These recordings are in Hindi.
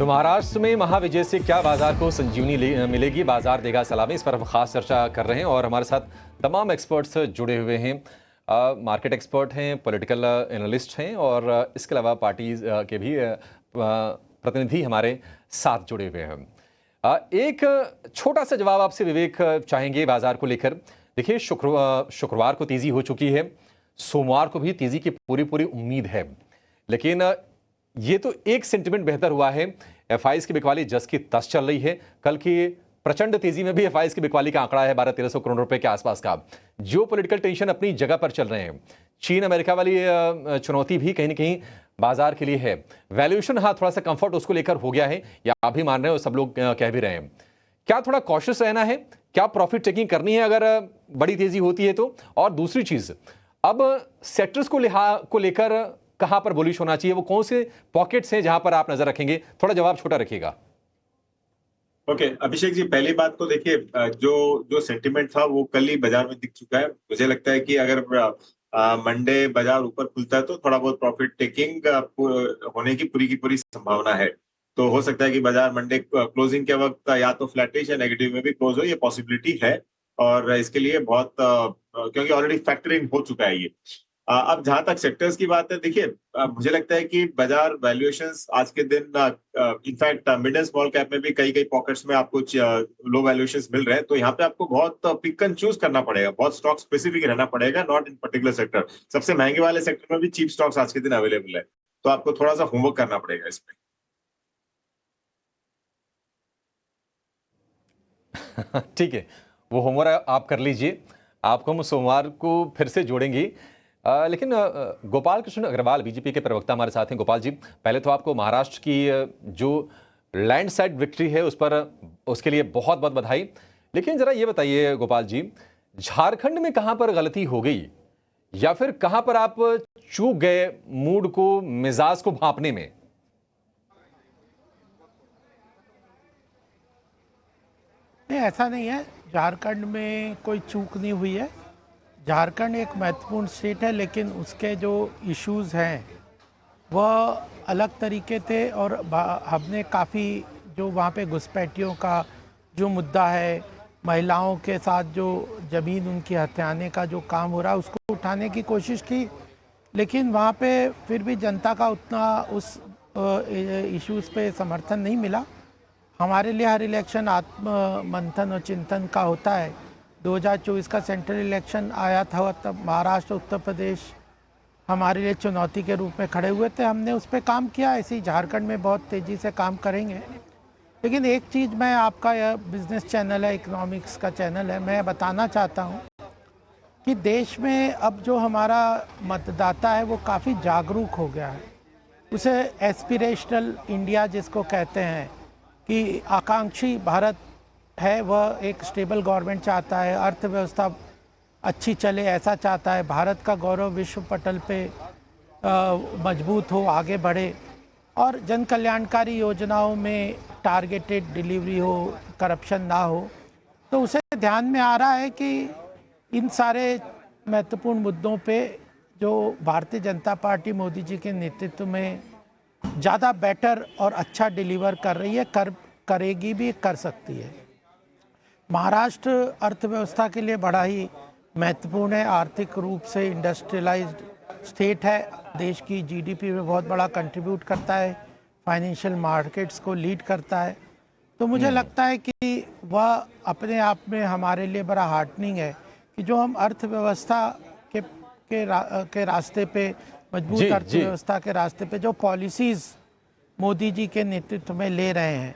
तो महाराष्ट्र में महाविजय से क्या बाजार को संजीवनी मिलेगी, बाजार देगा सलामी, इस पर हम खास चर्चा कर रहे हैं और हमारे साथ तमाम एक्सपर्ट्स जुड़े हुए हैं। मार्केट एक्सपर्ट हैं, पॉलिटिकल एनालिस्ट हैं और इसके अलावा पार्टीज के भी प्रतिनिधि हमारे साथ जुड़े हुए हैं। एक छोटा सा जवाब आपसे विवेक चाहेंगे बाजार को लेकर। देखिए, शुक्रवार को तेजी हो चुकी है, सोमवार को भी तेजी की पूरी उम्मीद है, लेकिन ये तो एक सेंटिमेंट बेहतर हुआ है। एफआईज की बिकवाली जस की तस चल रही है। कल की प्रचंड तेजी में भी एफआईज की बिकवाली का आंकड़ा है 1200-1300 करोड़ रुपए के आसपास का। जो पॉलिटिकल टेंशन अपनी जगह पर चल रहे हैं, चीन अमेरिका वाली चुनौती भी कहीं ना कहीं बाजार के लिए है। वैल्यूएशन हाँ थोड़ा सा कंफर्ट उसको लेकर हो गया है, या आप भी मान रहे हो, सब लोग कह भी रहे हैं। क्या थोड़ा कॉशियस रहना है, क्या प्रॉफिट टेकिंग करनी है अगर बड़ी तेजी होती है तो? और दूसरी चीज, अब सेक्टर्स को लेकर कहां पर बुलिश होना चाहिए, वो कौन से पॉकेट्स हैं जहां पर आप नजर रखेंगे? थोड़ा जवाब छोटा रखिएगा। ओके, अभिषेक जी, पहली बात तो देखिए, जो सेंटिमेंट था वो कल ही बाजार में दिख चुका है। मुझे लगता है कि अगर मंडे बाजार ऊपर खुलता है तो थोड़ा बहुत प्रॉफिट टेकिंग होने की पूरी संभावना है। तो हो सकता है कि बाजार मंडे क्लोजिंग के वक्त या तो फ्लैटिश या नेगेटिव में भी क्लोज हो, ये पॉसिबिलिटी है। और इसके लिए बहुत क्योंकि ऑलरेडी फैक्टरिंग हो चुका है ये। अब जहां तक सेक्टर्स की बात है, देखिए, मुझे लगता है कि बाजार वैल्यूएशंस आज के दिन, in fact mid and small cap में भी कई पॉकेट्स में आपको लो वैल्यूएशंस मिल रहे हैं। तो यहाँ पे आपको बहुत पिक एंड चूज करना पड़ेगा, बहुत स्टॉक स्पेसिफिक रहना पड़ेगा, नॉट इन पर्टिकुलर सेक्टर। सबसे महंगे वाले सेक्टर में भी चीप स्टॉक्स आज के दिन अवेलेबल है, तो आपको थोड़ा सा होमवर्क करना पड़ेगा इसमें। ठीक है, वो होमवर्क आप कर लीजिए, आपको हम सोमवार को फिर से जोड़ेंगे। लेकिन गोपाल कृष्ण अग्रवाल बीजेपी के प्रवक्ता हमारे साथ हैं। गोपाल जी, पहले तो आपको महाराष्ट्र की जो लैंडस्लाइड विक्ट्री है उस पर, उसके लिए बहुत बहुत बधाई। लेकिन जरा ये बताइए गोपाल जी, झारखंड में कहां पर गलती हो गई, या फिर कहां पर आप चूक गए मूड को, मिजाज को भांपने में? नहीं, ऐसा नहीं है। झारखंड में कोई चूक नहीं हुई है। झारखंड एक महत्वपूर्ण स्टेट है, लेकिन उसके जो इश्यूज़ हैं वह अलग तरीके थे। और हमने काफ़ी जो वहाँ पे घुसपैठियों का जो मुद्दा है, महिलाओं के साथ जो ज़मीन उनकी हथियाने का जो काम हो रहा है, उसको उठाने की कोशिश की। लेकिन वहाँ पे फिर भी जनता का उतना उस इश्यूज़ पे समर्थन नहीं मिला। हमारे लिए हर इलेक्शन आत्म मंथन और चिंतन का होता है। 2024 का सेंट्रल इलेक्शन आया था, तब महाराष्ट्र, उत्तर प्रदेश हमारे लिए चुनौती के रूप में खड़े हुए थे। हमने उस पर काम किया, ऐसे ही झारखंड में बहुत तेज़ी से काम करेंगे। लेकिन एक चीज़, मैं, आपका यह बिजनेस चैनल है, इकोनॉमिक्स का चैनल है, मैं बताना चाहता हूँ कि देश में अब जो हमारा मतदाता है वो काफ़ी जागरूक हो गया है। उसे एस्पिरेशनल इंडिया जिसको कहते हैं, कि आकांक्षी भारत है, वह एक स्टेबल गवर्नमेंट चाहता है, अर्थव्यवस्था अच्छी चले ऐसा चाहता है, भारत का गौरव विश्व पटल पे मजबूत हो, आगे बढ़े, और जन कल्याणकारी योजनाओं में टारगेटेड डिलीवरी हो, करप्शन ना हो। तो उसे ध्यान में आ रहा है कि इन सारे महत्वपूर्ण मुद्दों पे जो भारतीय जनता पार्टी मोदी जी के नेतृत्व में ज़्यादा बेटर और अच्छा डिलीवर कर रही है, करेगी भी, कर सकती है। महाराष्ट्र अर्थव्यवस्था के लिए बड़ा ही महत्वपूर्ण है। आर्थिक रूप से इंडस्ट्रियलाइज्ड स्टेट है, देश की जीडीपी में बहुत बड़ा कंट्रीब्यूट करता है, फाइनेंशियल मार्केट्स को लीड करता है। तो मुझे लगता है कि वह अपने आप में हमारे लिए बड़ा हार्टनिंग है कि जो हम अर्थव्यवस्था के रास्ते पे, मजबूत अर्थव्यवस्था के रास्ते पे जो पॉलिसीज़ मोदी जी के नेतृत्व में ले रहे हैं,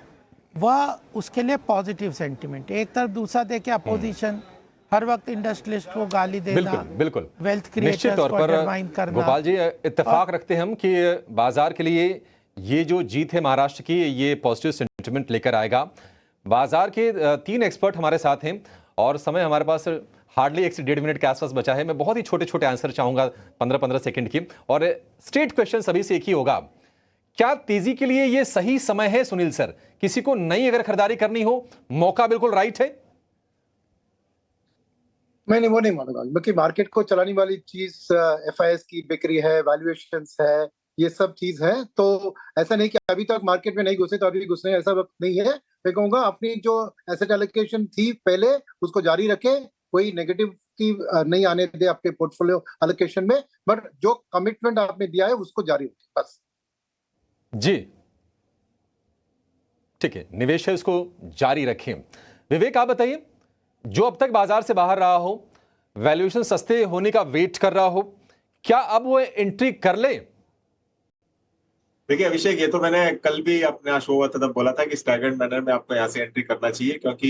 वह उसके लिए पॉजिटिव सेंटिमेंट। एक तरफ दूसरा देखे अपोजिशन हर वक्त इंडस्ट्रियलिस्ट को गाली देना, बिल्कुल वेल्थ क्रिएटर्स को अंडरमाइन करना। गोपाल जी, इत्तेफाक रखते हैं हम कि बाजार के लिए ये जो जीत है महाराष्ट्र की, ये पॉजिटिव सेंटिमेंट लेकर आएगा। बाजार के 3 एक्सपर्ट हमारे साथ हैं और समय हमारे पास हार्डली 1 से 1.5 मिनट के आसपास बचा है। मैं बहुत ही छोटे छोटे आंसर चाहूंगा, 15-15 सेकंड की, और स्ट्रेट क्वेश्चन सभी से एक ही होगा। क्या तेजी के लिए ये सही समय है सुनील सर? किसी को नई अगर खरीदारी करनी हो, मौका बिल्कुल राइट है? मैं वो नहीं मानूंगा, क्योंकि मार्केट को चलाने वाली चीज एफआईएस की बिक्री है, वैल्यूएशंस है, ये सब चीज है। तो ऐसा नहीं कि अभी तक मार्केट में नहीं घुसे तो अभी घुसने ऐसा वक्त नहीं है। मैं कहूंगा अपनी जो एसेट एलोकेशन थी पहले उसको जारी रखे, कोई नेगेटिव की नहीं आने दे अपने पोर्टफोलियो एलोकेशन में, बट जो कमिटमेंट आपने दिया है उसको जारी रखे बस। जी ठीक है, निवेश है उसको जारी रखें। विवेक आप बताइए, जो अब तक बाजार से बाहर रहा हो, वैल्यूएशन सस्ते होने का वेट कर रहा हो, क्या अब वो एंट्री कर ले? देखिए अभिषेक, ये तो मैंने कल भी अपना शो हुआ था तब बोला था कि स्टैगर्ड मैनर में आपको यहाँ से एंट्री करना चाहिए, क्योंकि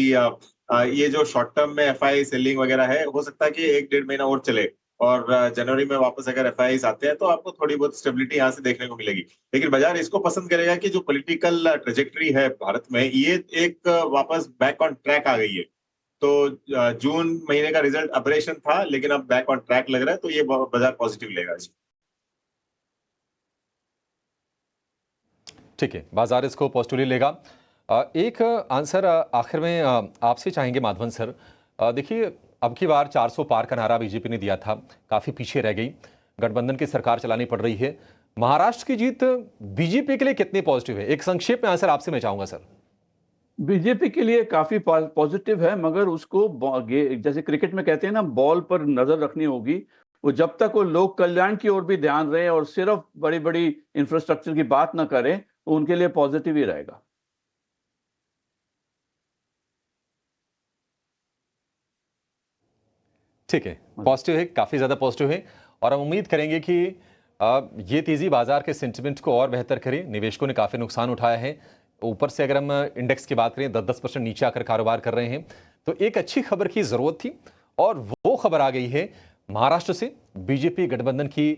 ये जो शॉर्ट टर्म में एफआई सेलिंग वगैरह है, हो सकता है कि 1-1.5 महीना और चले और जनवरी में वापस अगर एफआई आते हैं तो आपको थोड़ी बहुत स्टेबिलिटी यहाँ से देखने को मिलेगी। लेकिन बाजार इसको पसंद करेगा कि जो पॉलिटिकल ट्रेजेक्टरी है भारत में, ये एक वापस बैक ऑन ट्रैक आ गई है। तो जून महीने का रिजल्ट अबरेशन था, लेकिन अब बैक ऑन ट्रैक लग रहा है, तो ये बाजार पॉजिटिव लेगा। ठीक है, बाजार इसको पॉजिटिवली लेगा। एक आंसर आखिर में आपसे चाहेंगे माधवन सर। देखिए अब की बार 400 पार का नारा बीजेपी ने दिया था, काफ़ी पीछे रह गई, गठबंधन की सरकार चलानी पड़ रही है। महाराष्ट्र की जीत बीजेपी के लिए कितनी पॉजिटिव है? एक संक्षेप में आंसर आपसे मैं चाहूंगा सर। बीजेपी के लिए काफी पॉजिटिव है, मगर उसको जैसे क्रिकेट में कहते हैं ना, बॉल पर नजर रखनी होगी। वो जब तक वो लोक कल्याण की ओर भी ध्यान रहे और सिर्फ बड़ी बड़ी इंफ्रास्ट्रक्चर की बात ना करें, तो उनके लिए पॉजिटिव ही रहेगा। ठीक है, पॉजिटिव है, काफ़ी ज़्यादा पॉजिटिव है और हम उम्मीद करेंगे कि ये तेज़ी बाजार के सेंटिमेंट को और बेहतर करे। निवेशकों ने काफ़ी नुकसान उठाया है, ऊपर से अगर हम इंडेक्स की बात करें 10-10% नीचे आकर कारोबार कर रहे हैं, तो एक अच्छी खबर की ज़रूरत थी और वो खबर आ गई है। महाराष्ट्र से बीजेपी गठबंधन की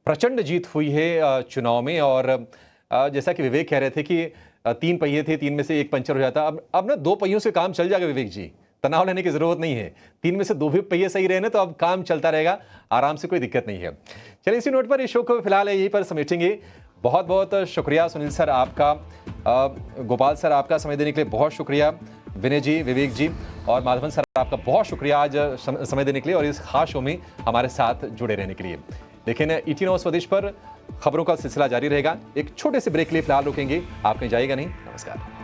प्रचंड जीत हुई है चुनाव में। और जैसा कि विवेक कह रहे थे कि 3 पहिए थे, 3 में से 1 पंचर हो जाता, अब ना 2 पहियों से काम चल जाएगा विवेक जी, तनाव लेने की जरूरत नहीं है। 3 में से 2 भी पहिए सही रहे ना तो अब काम चलता रहेगा आराम से, कोई दिक्कत नहीं है। चलिए इसी नोट पर इस शो को फिलहाल यहीं पर समेटेंगे। बहुत बहुत शुक्रिया सुनील सर आपका, गोपाल सर आपका समय देने के लिए बहुत शुक्रिया, विनय जी, विवेक जी और माधवन सर आपका बहुत शुक्रिया आज समय देने के लिए और इस खास शो में हमारे साथ जुड़े रहने के लिए। लेकिन ET Now स्वदेश पर खबरों का सिलसिला जारी रहेगा। एक छोटे से ब्रेक के लिए फिलहाल रुकेंगे, आप कहीं जाइएगा नहीं। नमस्कार।